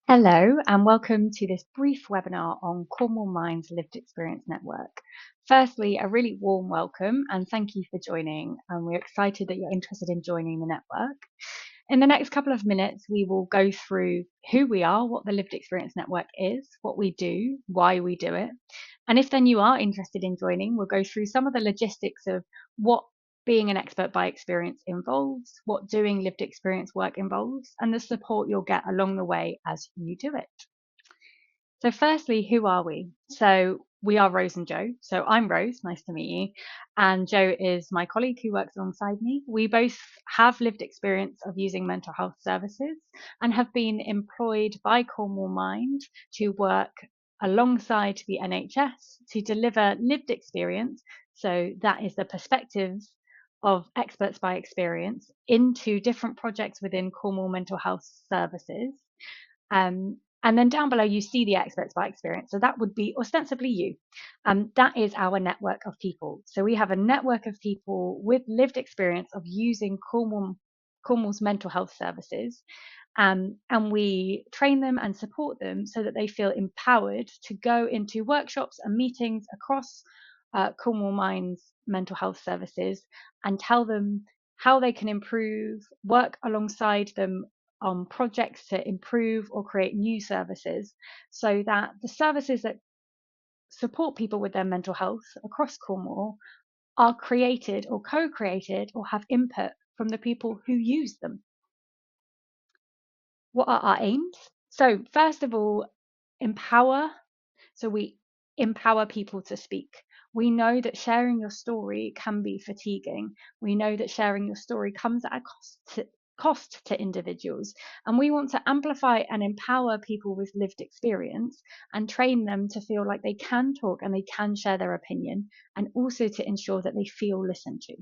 Hello, and welcome to this brief webinar on Cornwall Mind's Lived Experience Network. Firstly, a really warm welcome and thank you for joining. We're excited that you're interested in joining the network. In the next couple of minutes, we will go through who we are, what the Lived Experience Network is, what we do, why we do it. And if then you are interested in joining, we'll go through some of the logistics of what being an expert by experience involves, what doing lived experience work involves, and the support you'll get along the way as you do it. So firstly, who are we? So we are Rose and Joe. So I'm Rose, nice to meet you. And Joe is my colleague who works alongside me. We both have lived experience of using mental health services and have been employed by Cornwall Mind to work alongside the NHS to deliver lived experience. So that is the perspectives of experts by experience into different projects within Cornwall mental health services. And then down below, you see the experts by experience. So that would be ostensibly you. That is our network of people. So we have a network of people with lived experience of using Cornwall's mental health services. And we train them and support them so that they feel empowered to go into workshops and meetings across Cornwall Mind's mental health services and tell them how they can improve, work alongside them on projects to improve or create new services so that the services that support people with their mental health across Cornwall are created or co-created or have input from the people who use them. What are our aims? So first of all, empower. So we empower people to speak. We know that sharing your story can be fatiguing. We know that sharing your story comes at a cost to individuals. And we want to amplify and empower people with lived experience and train them to feel like they can talk and they can share their opinion, and also to ensure that they feel listened to.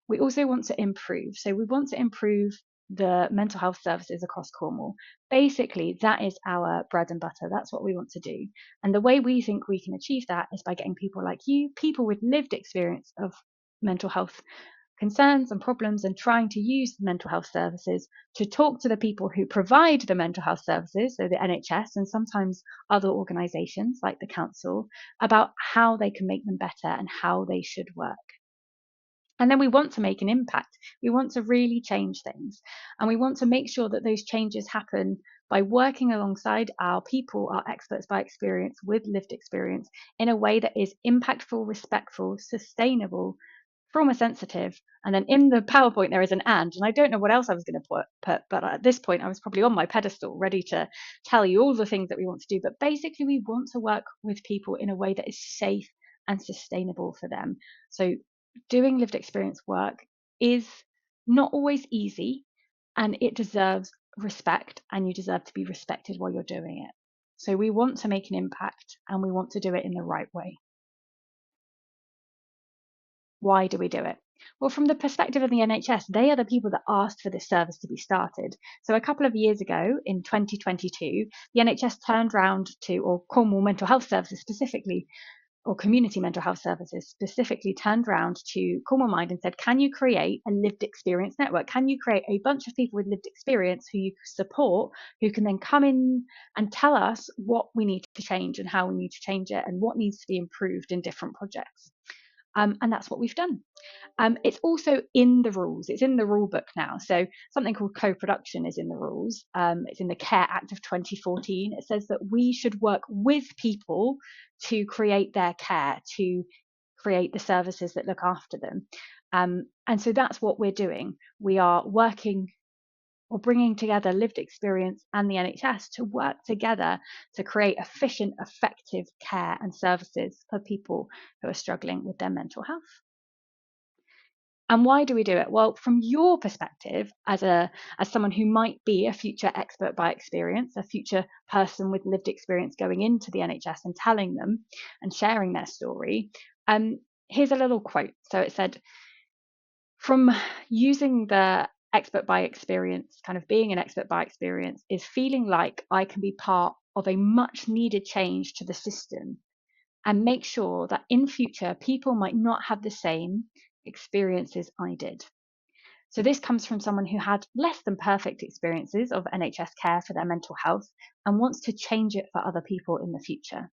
We also want to improve. So we want to improve the mental health services across Cornwall. Basically, that is our bread and butter. That's what we want to do. And the way we think we can achieve that is by getting people like you, people with lived experience of mental health concerns and problems, and trying to use the mental health services to talk to the people who provide the mental health services, so the NHS and sometimes other organisations like the council, about how they can make them better and how they should work. And then we want to make an impact. We want to really change things. And we want to make sure that those changes happen by working alongside our people, our experts by experience with lived experience, in a way that is impactful, respectful, sustainable, trauma sensitive. And then in the PowerPoint, there is an and I don't know what else I was going to put, but at this point, I was probably on my pedestal, ready to tell you all the things that we want to do. But basically, we want to work with people in a way that is safe and sustainable for them. So doing lived experience work is not always easy, and it deserves respect, and you deserve to be respected while you're doing it. So we want to make an impact, and we want to do it in the right way. Why do we do it? Well, from the perspective of the NHS, they are the people that asked for this service to be started. So a couple of years ago, in 2022, the NHS turned round to, or Cornwall Mental Health Services specifically, or community mental health services specifically, turned around to Cornwall Mind and said, can you create a lived experience network? Can you create a bunch of people with lived experience who you support, who can then come in and tell us what we need to change and how we need to change it and what needs to be improved in different projects? And that's what we've done. It's also in the rules. It's in the rule book now. So something called co-production is in the rules. It's in the Care Act of 2014. It says that we should work with people to create their care, to create the services that look after them. And so that's what we're doing. We are working or bringing together lived experience and the NHS to work together to create efficient, effective care and services for people who are struggling with their mental health. And why do we do it? Well, from your perspective, as someone who might be a future expert by experience, a future person with lived experience going into the NHS and telling them and sharing their story, here's a little quote. So it said, from using the expert by experience, kind of being an expert by experience, is feeling like I can be part of a much needed change to the system and make sure that in future people might not have the same experiences I did. So this comes from someone who had less than perfect experiences of NHS care for their mental health and wants to change it for other people in the future.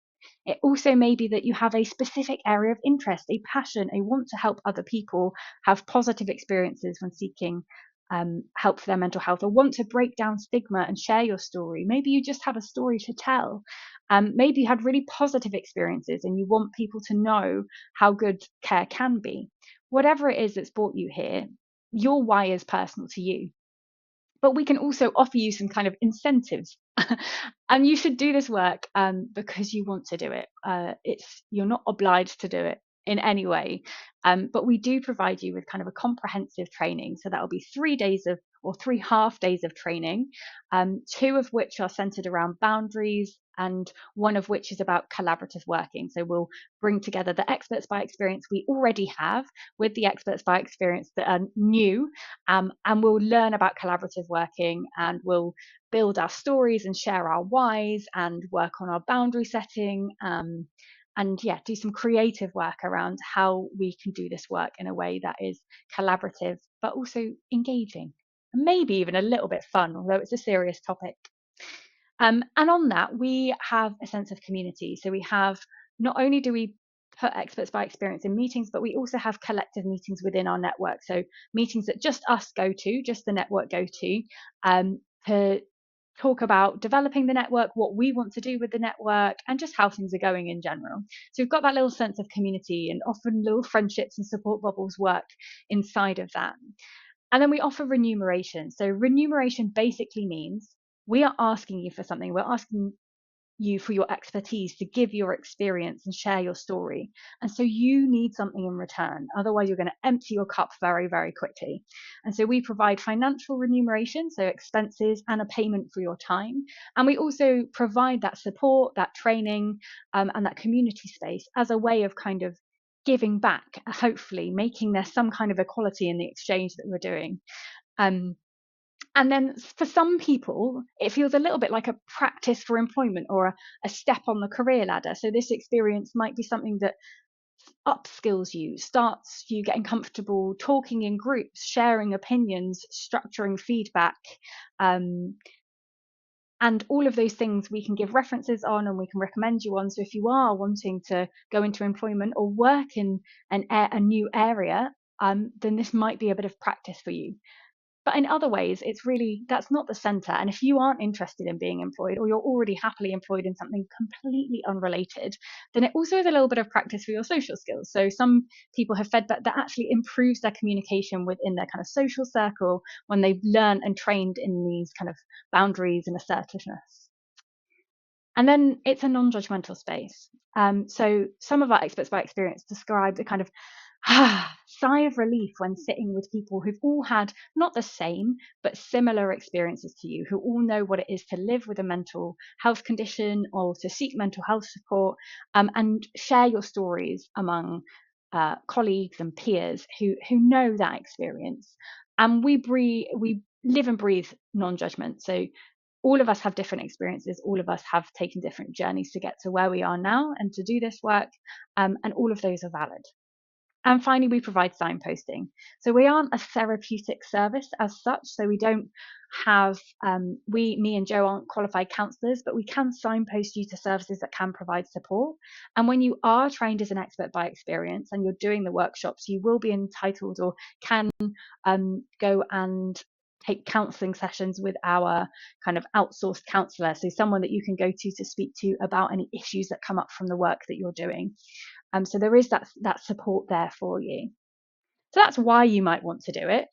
It also may be that you have a specific area of interest, a passion, a want to help other people have positive experiences when seeking help for their mental health, or want to break down stigma and share your story. Maybe you just have a story to tell. Maybe you had really positive experiences and you want people to know how good care can be. Whatever it is that's brought you here, your why is personal to you. But we can also offer you some kind of incentives. And you should do this work because you want to do it. You're not obliged to do it in any way. But we do provide you with kind of a comprehensive training. So that'll be 3 days of, or 3 half days of training, two of which are centered around boundaries and one of which is about collaborative working. So we'll bring together the experts by experience we already have with the experts by experience that are new, and we'll learn about collaborative working, and we'll build our stories and share our whys and work on our boundary setting, and yeah, do some creative work around how we can do this work in a way that is collaborative but also engaging, and maybe even a little bit fun, although it's a serious topic. And on that, we have a sense of community. So we have, not only do we put experts by experience in meetings, but we also have collective meetings within our network. So meetings that just us go to, just the network go to talk about developing the network, what we want to do with the network, and just how things are going in general. So we've got that little sense of community, and often little friendships and support bubbles work inside of that. And then we offer remuneration. So remuneration basically means we are asking you for something. We're asking you for your expertise, to give your experience and share your story. And so you need something in return. Otherwise, you're going to empty your cup very, very quickly. And so we provide financial remuneration, so expenses and a payment for your time. And we also provide that support, that training, and that community space as a way of kind of giving back, hopefully making there some kind of equality in the exchange that we're doing. And then for some people, it feels a little bit like a practice for employment, or a step on the career ladder. So this experience might be something that upskills you, starts you getting comfortable talking in groups, sharing opinions, structuring feedback. And all of those things we can give references on, and we can recommend you on. So if you are wanting to go into employment or work in a new area, then this might be a bit of practice for you. But in other ways, it's really, that's not the center. And if you aren't interested in being employed, or you're already happily employed in something completely unrelated, then it also is a little bit of practice for your social skills. So some people have fed that actually improves their communication within their kind of social circle when they've learned and trained in these kind of boundaries and assertiveness. And then it's a non-judgmental space. So some of our experts by experience describe the kind of sigh of relief when sitting with people who've all had not the same, but similar experiences to you, who all know what it is to live with a mental health condition or to seek mental health support, and share your stories among colleagues and peers who know that experience. And we live and breathe non-judgment. So all of us have different experiences. All of us have taken different journeys to get to where we are now and to do this work. And all of those are valid. And finally, we provide signposting. So we aren't a therapeutic service as such. So we don't have, me and Joe aren't qualified counsellors, but we can signpost you to services that can provide support. And when you are trained as an expert by experience and you're doing the workshops, you will be entitled, or can go and take counselling sessions with our kind of outsourced counsellor. So someone that you can go to speak to about any issues that come up from the work that you're doing. So there is that support there for you. So that's why you might want to do it.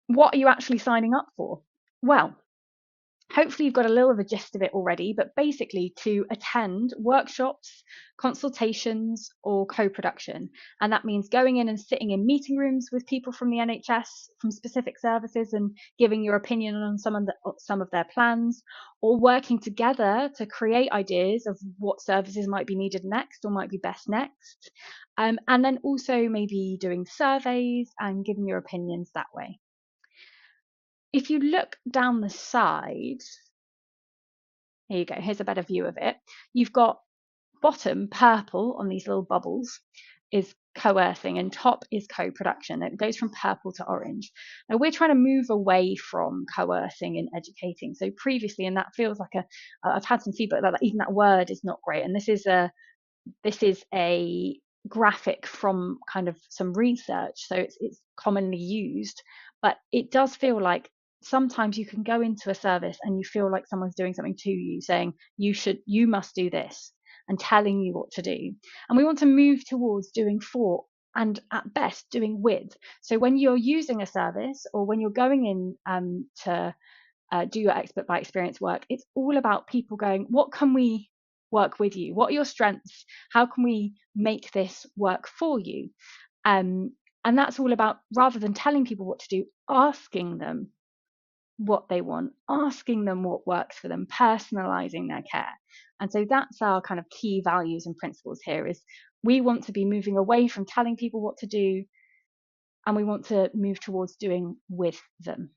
What are you actually signing up for? Well, hopefully you've got a little of a gist of it already, but basically to attend workshops, consultations, or co-production. And that means going in and sitting in meeting rooms with people from the NHS, from specific services, and giving your opinion on some of their plans, or working together to create ideas of what services might be needed next or might be best next. And then also maybe doing surveys and giving your opinions that way. If you look down the side, here you go, here's a better view of it. You've got bottom purple on these little bubbles. is coercing and top is co-production. It goes from purple to orange. Now we're trying to move away from coercing and educating. So previously, and that feels like I've had some feedback that even that word is not great. And this is a graphic from kind of some research, so it's commonly used, but it does feel like sometimes you can go into a service and you feel like someone's doing something to you, saying you must do this and telling you what to do. And we want to move towards doing for, and at best doing with. So when you're using a service or when you're going in to do your expert by experience work, it's all about people going, what can we work with you? What are your strengths? How can we make this work for you? And that's all about, rather than telling people what to do, asking them what they want, asking them what works for them, personalizing their care. And so that's our kind of key values and principles here, is we want to be moving away from telling people what to do, and we want to move towards doing with them.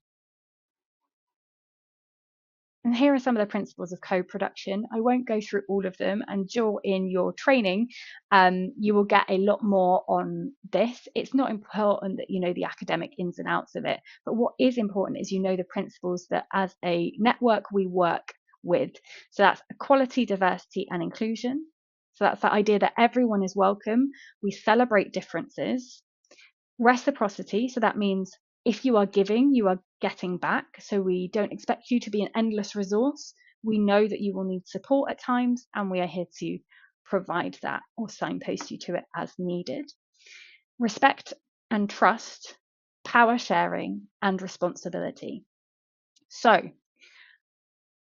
And here are some of the principles of co-production. I won't go through all of them, and in your training, you will get a lot more on this. It's not important that you know the academic ins and outs of it, but what is important is you know the principles that as a network we work with. So that's equality, diversity, and inclusion. So that's the idea that everyone is welcome. We celebrate differences. Reciprocity, so that means if you are giving, you are getting back. So we don't expect you to be an endless resource. We know that you will need support at times, and we are here to provide that or signpost you to it as needed. Respect and trust, power sharing, and responsibility. So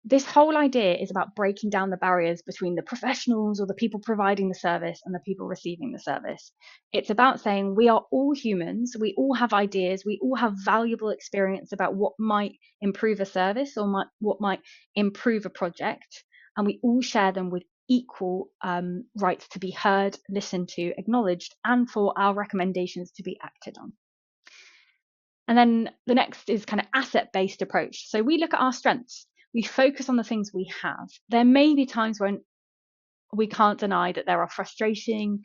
this whole idea is about breaking down the barriers between the professionals or the people providing the service and the people receiving the service. It's about saying we are all humans, we all have ideas, we all have valuable experience about what might improve a service or what might improve a project, and we all share them with equal rights to be heard, listened to, acknowledged, and for our recommendations to be acted on. And then the next is kind of asset-based approach. So we look at our strengths. We focus on the things we have. There may be times when we can't deny that there are frustrating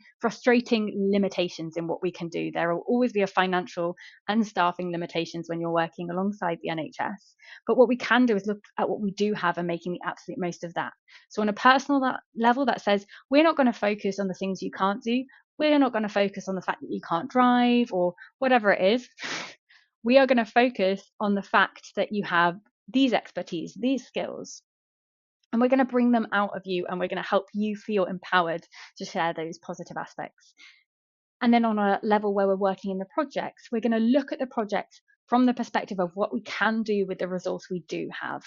limitations in what we can do. There will always be a financial and staffing limitations when you're working alongside the NHS. But what we can do is look at what we do have and making the absolute most of that. So on a personal level, that says we're not going to focus on the things you can't do. We're not going to focus on the fact that you can't drive or whatever it is. We are going to focus on the fact that you have these expertise, these skills, and we're going to bring them out of you, and we're going to help you feel empowered to share those positive aspects. And then on a level where we're working in the projects, we're going to look at the project from the perspective of what we can do with the resource we do have,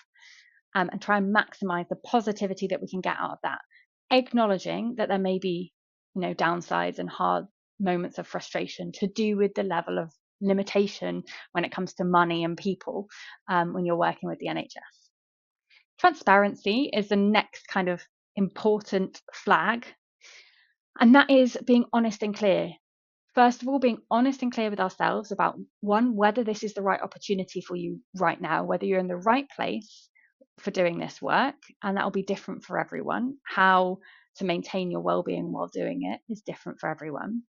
and try and maximize the positivity that we can get out of that, acknowledging that there may be, downsides and hard moments of frustration to do with the level of limitation when it comes to money and people when you're working with the NHS. Transparency is the next kind of important flag, and that is being honest and clear. First of all, being honest and clear with ourselves about, one, whether this is the right opportunity for you right now, whether you're in the right place for doing this work, and that will be different for everyone. How to maintain your well-being while doing it is different for everyone.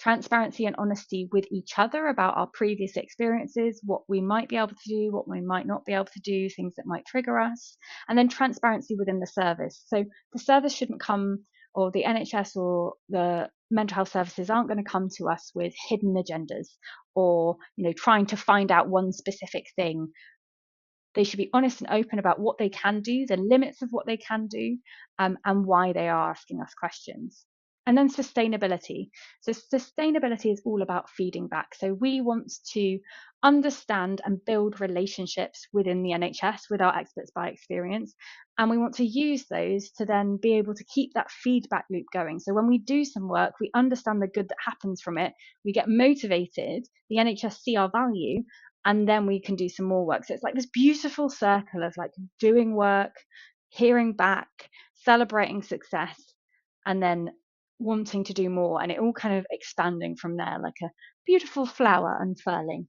Transparency and honesty with each other about our previous experiences, what we might be able to do, what we might not be able to do, things that might trigger us, and then transparency within the service. So the service shouldn't come, or the NHS or the mental health services aren't going to come to us with hidden agendas or, trying to find out one specific thing. They should be honest and open about what they can do, the limits of what they can do, and why they are asking us questions. And then sustainability. So sustainability is all about feeding back. So we want to understand and build relationships within the NHS with our experts by experience. And we want to use those to then be able to keep that feedback loop going. So when we do some work, we understand the good that happens from it. We get motivated, the NHS see our value, and then we can do some more work. So it's like this beautiful circle of like doing work, hearing back, celebrating success, and then wanting to do more, and it all kind of expanding from there like a beautiful flower unfurling.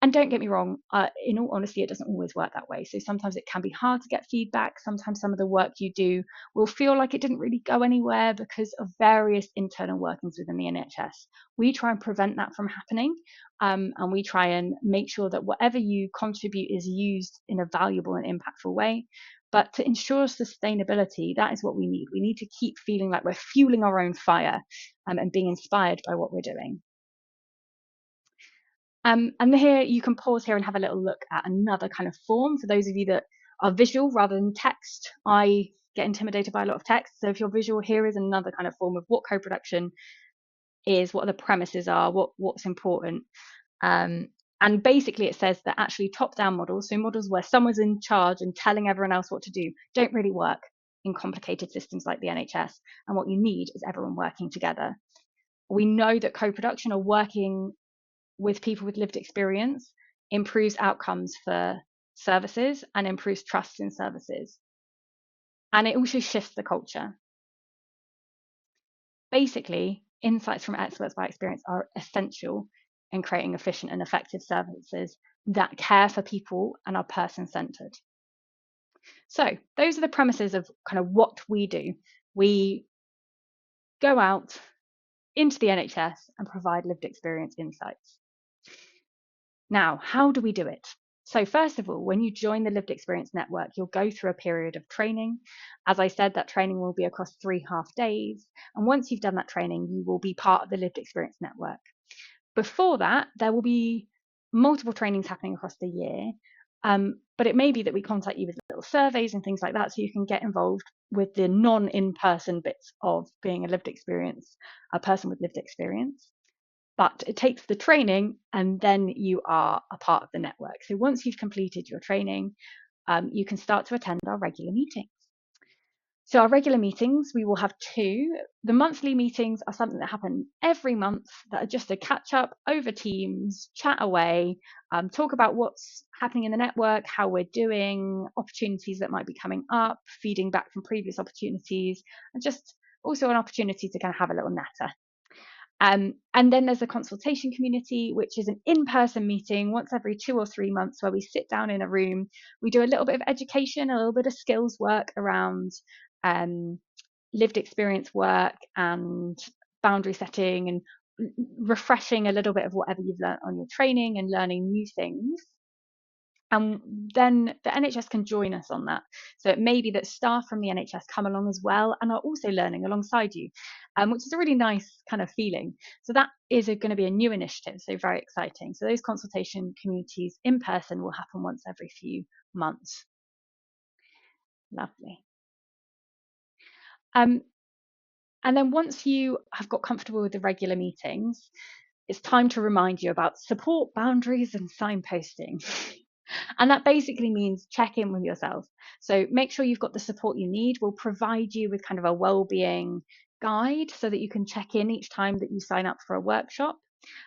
And don't get me wrong, in all honesty, it doesn't always work that way. So sometimes it can be hard to get feedback. Sometimes some of the work you do will feel like it didn't really go anywhere because of various internal workings within the NHS. We try and prevent that from happening. And we try and make sure that whatever you contribute is used in a valuable and impactful way. But to ensure sustainability, that is what we need. We need to keep feeling like we're fueling our own fire, and being inspired by what we're doing. And here you can pause here and have a little look at another kind of form for those of you that are visual rather than text. I get intimidated by a lot of text. So if you're visual, here is another kind of form of what co-production is, what the premises are, what's important. And basically it says that actually top-down models, so models where someone's in charge and telling everyone else what to do, don't really work in complicated systems like the NHS. And what you need is everyone working together. We know that co-production or working with people with lived experience improves outcomes for services and improves trust in services. And it also shifts the culture. Basically, insights from experts by experience are essential in creating efficient and effective services that care for people and are person-centered. So those are the premises of kind of what we do. We go out into the NHS and provide lived experience insights. Now, how do we do it? So first of all, when you join the Lived Experience Network, you'll go through a period of training. As I said, that training will be across 3 half days. And once you've done that training, you will be part of the Lived Experience Network. Before that, there will be multiple trainings happening across the year. But it may be that we contact you with little surveys and things like that so you can get involved with the non-in-person bits of being a lived experience, a person with lived experience. But it takes the training and then you are a part of the network. So once you've completed your training, you can start to attend our regular meetings. So our regular meetings, we will have 2. The monthly meetings are something that happen every month that are just a catch up over Teams, chat away, talk about what's happening in the network, how we're doing, opportunities that might be coming up, feeding back from previous opportunities, and just also an opportunity to kind of have a little natter. And then there's a consultation community, which is an in-person meeting once every 2 or 3 months where we sit down in a room. We do a little bit of education, a little bit of skills work around lived experience work and boundary setting and refreshing a little bit of whatever you've learned on your training and learning new things. And then the NHS can join us on that. So it may be that staff from the NHS come along as well and are also learning alongside you, which is a really nice kind of feeling. So that is going to be a new initiative, so very exciting. So those consultation communities in person will happen once every few months. Lovely. And then once you have got comfortable with the regular meetings, it's time to remind you about support, boundaries, and signposting. And that basically means check in with yourself. So make sure you've got the support you need. We'll provide you with kind of a well-being guide so that you can check in each time that you sign up for a workshop.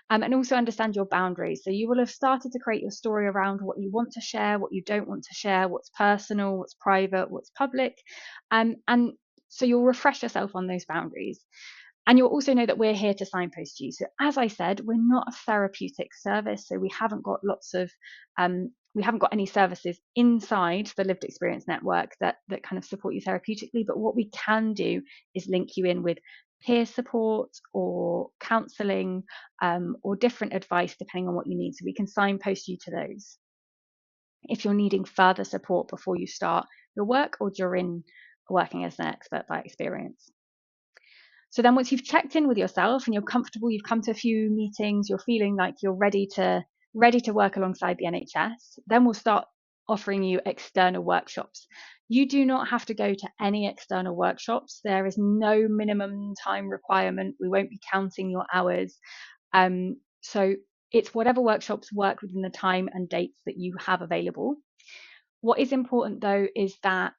And also understand your boundaries. So you will have started to create your story around what you want to share, what you don't want to share, what's personal, what's private, what's public. And so you'll refresh yourself on those boundaries. And you'll also know that we're here to signpost you. So as I said, we're not a therapeutic service. So we haven't got any services inside the lived experience network that kind of support you therapeutically. But what we can do is link you in with peer support or counselling, or different advice depending on what you need. So we can signpost you to those if you're needing further support before you start your work or during working as an expert by experience. So then once you've checked in with yourself and you're comfortable, you've come to a few meetings, you're feeling like you're ready to work alongside the NHS, then we'll start offering you external workshops. You do not have to go to any external workshops. There is no minimum time requirement. We won't be counting your hours. So it's whatever workshops work within the time and dates that you have available. What is important though is that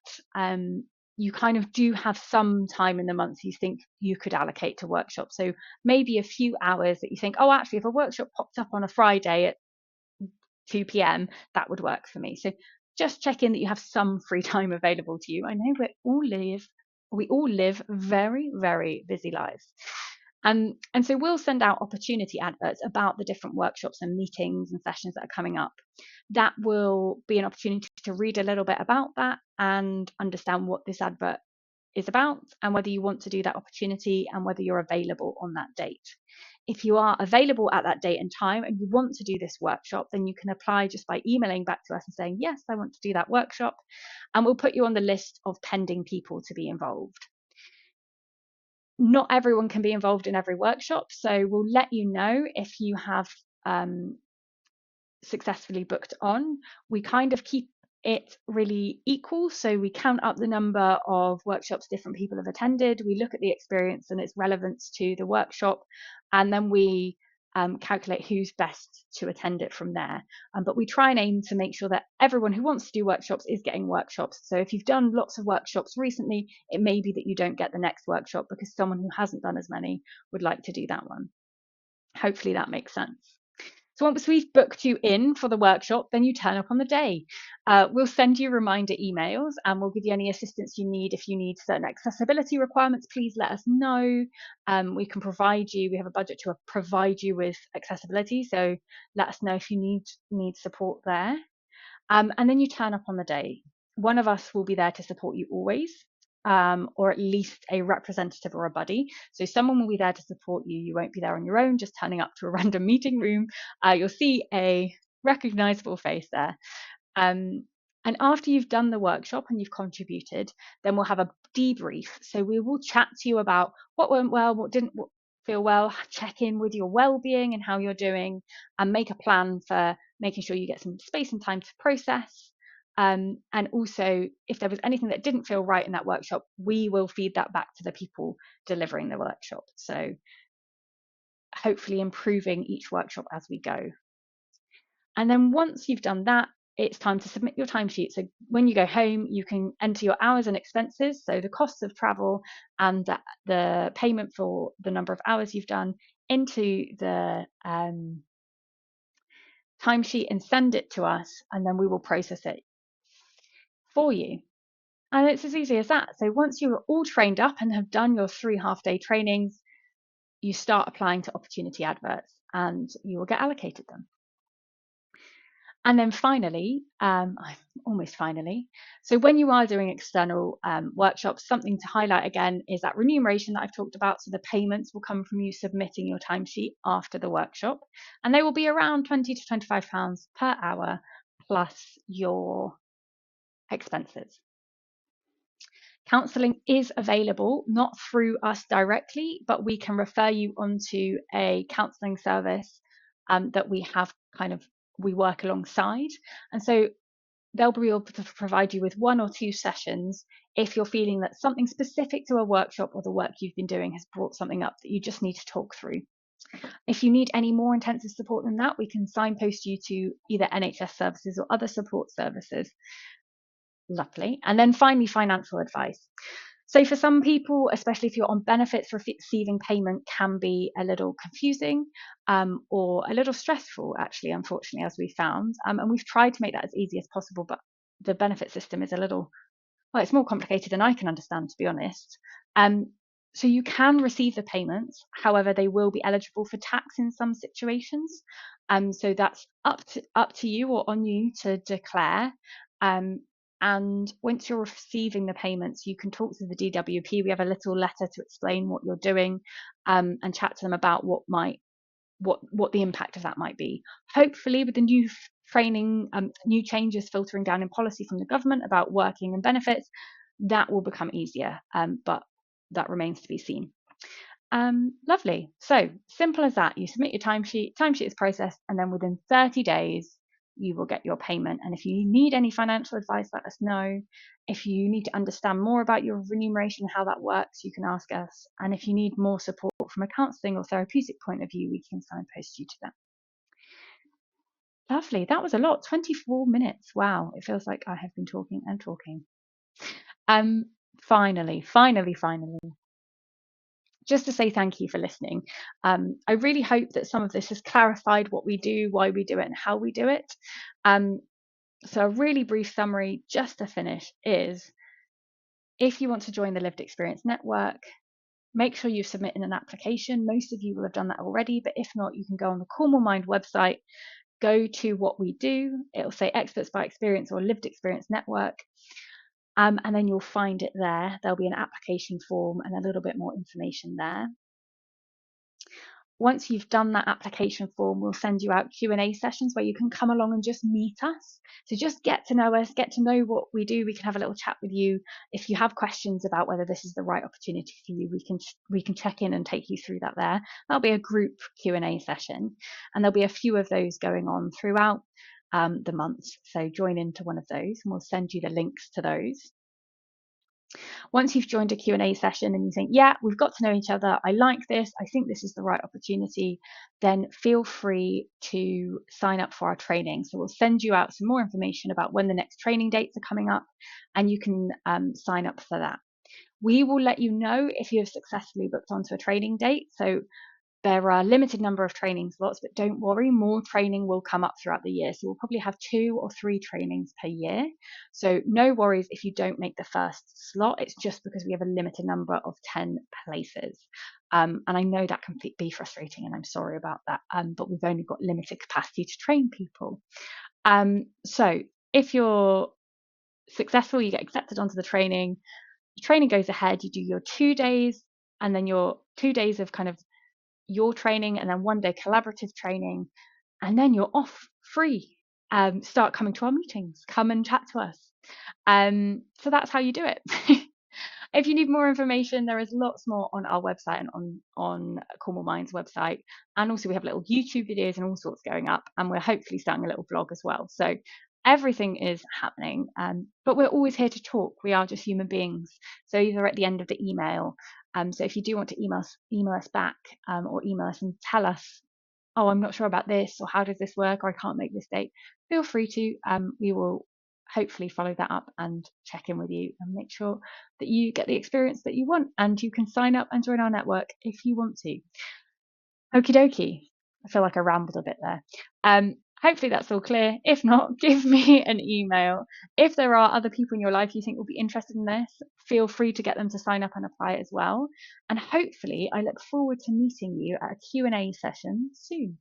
you kind of do have some time in the month you think you could allocate to workshops. So maybe a few hours that you think, oh, actually, if a workshop popped up on a Friday at 2 p.m., that would work for me. So just check in that you have some free time available to you. I know we all live very, very busy lives. And so we'll send out opportunity adverts about the different workshops and meetings and sessions that are coming up. That will be an opportunity to read a little bit about that and understand what this advert is about and whether you want to do that opportunity and whether you're available on that date. If you are available at that date and time and you want to do this workshop, then you can apply just by emailing back to us and saying, yes, I want to do that workshop. And we'll put you on the list of pending people to be involved. Not everyone can be involved in every workshop, so we'll let you know if you have successfully booked on. We kind of keep it really equal, so we count up the number of workshops different people have attended, we look at the experience and its relevance to the workshop, and then we calculate who's best to attend it from there. But we try and aim to make sure that everyone who wants to do workshops is getting workshops. So if you've done lots of workshops recently, it may be that you don't get the next workshop because someone who hasn't done as many would like to do that one. Hopefully that makes sense. So once we've booked you in for the workshop, then you turn up on the day. We'll send you reminder emails and we'll give you any assistance you need. If you need certain accessibility requirements, please let us know. We can provide you, we have a budget to provide you with accessibility. So let us know if you need support there. And then you turn up on the day. One of us will be there to support you always. Or at least a representative or a buddy. So someone will be there to support you. You won't be there on your own, just turning up to a random meeting room. You'll see a recognizable face there. And after you've done the workshop and you've contributed, then we'll have a debrief. So we will chat to you about what went well, what didn't feel well, check in with your well-being and how you're doing, and make a plan for making sure you get some space and time to process. And also, if there was anything that didn't feel right in that workshop, we will feed that back to the people delivering the workshop. So hopefully improving each workshop as we go. And then once you've done that, it's time to submit your timesheet. So when you go home, you can enter your hours and expenses, so the costs of travel and the payment for the number of hours you've done, into the timesheet and send it to us, and then we will process it for you. And it's as easy as that. So once you're all trained up and have done your 3 half-day trainings, you start applying to opportunity adverts and you will get allocated them. And then finally, almost finally, so when you are doing external workshops, something to highlight again is that remuneration that I've talked about. So the payments will come from you submitting your timesheet after the workshop, and they will be around £20 to £25 per hour plus your expenses. Counselling is available, not through us directly, but we can refer you onto a counselling service that we work alongside. And so they'll be able to provide you with 1 or 2 sessions if you're feeling that something specific to a workshop or the work you've been doing has brought something up that you just need to talk through. If you need any more intensive support than that, we can signpost you to either NHS services or other support services. Lovely. And then finally, financial advice. So for some people, especially if you're on benefits, receiving payment can be a little confusing or a little stressful, actually, unfortunately, as we found. And we've tried to make that as easy as possible, but the benefit system is it's more complicated than I can understand, to be honest. So you can receive the payments, however, they will be eligible for tax in some situations. So that's up to you or on you to declare. And once you're receiving the payments, you can talk to the DWP. We have a little letter to explain what you're doing and chat to them about what the impact of that might be. Hopefully, with the new training, new changes filtering down in policy from the government about working and benefits, that will become easier, but that remains to be seen. Lovely. So simple as that. You submit your timesheet is processed, and then within 30 days, you will get your payment. And if you need any financial advice, let us know. If you need to understand more about your remuneration, how that works, you can ask us. And if you need more support from a counselling or therapeutic point of view, we can signpost you to that. Lovely. That was a lot. 24 minutes. Wow. It feels like I have been talking and talking. Finally. Just to say thank you for listening. I really hope that some of this has clarified what we do, why we do it, and how we do it. So a really brief summary, just to finish, is if you want to join the Lived Experience Network, Make sure you submit in an application. Most of you will have done that already, but if not, you can go on the Cornwall Mind website, go to what we do. It'll say Experts by Experience or Lived Experience Network. And then you'll find it there. There'll be an application form and a little bit more information there. Once you've done that application form, we'll send you out Q&A sessions where you can come along and just meet us. So just get to know us, get to know what we do. We can have a little chat with you. If you have questions about whether this is the right opportunity for you, we can check in and take you through that there. That'll be a group Q&A session, and there'll be a few of those going on throughout the months. So join into one of those, and we'll send you the links to those. Once you've joined a Q&A session and you think, yeah, we've got to know each other, I like this, I think this is the right opportunity, then feel free to sign up for our training. So we'll send you out some more information about when the next training dates are coming up, and you can sign up for that. We will let you know if you have successfully booked onto a training date. So there are a limited number of training slots, but don't worry, more training will come up throughout the year. So we'll probably have 2 or 3 trainings per year. So no worries if you don't make the first slot. It's just because we have a limited number of 10 places. And I know that can be frustrating, and I'm sorry about that. But we've only got limited capacity to train people. So if you're successful, you get accepted onto the training. The training goes ahead. You do your 2 days, and then your 2 days of kind of your training, and then 1 day collaborative training, and then you're off free. Start coming to our meetings, come and chat to us. So that's how you do it. If you need more information, there is lots more on our website and on Cornwall Mind's website. And also we have little YouTube videos and all sorts going up, and we're hopefully starting a little blog as well. So everything is happening, but we're always here to talk. We are just human beings. So either at the end of the email, so if you do want to email us back, or email us and tell us, oh, I'm not sure about this, or how does this work, or I can't make this date, feel free to. We will hopefully follow that up and check in with you and make sure that you get the experience that you want, and you can sign up and join our network if you want to. Okie dokie. I feel like I rambled a bit there. Hopefully that's all clear. If not, give me an email. If there are other people in your life you think will be interested in this, feel free to get them to sign up and apply as well. And hopefully I look forward to meeting you at a Q&A session soon.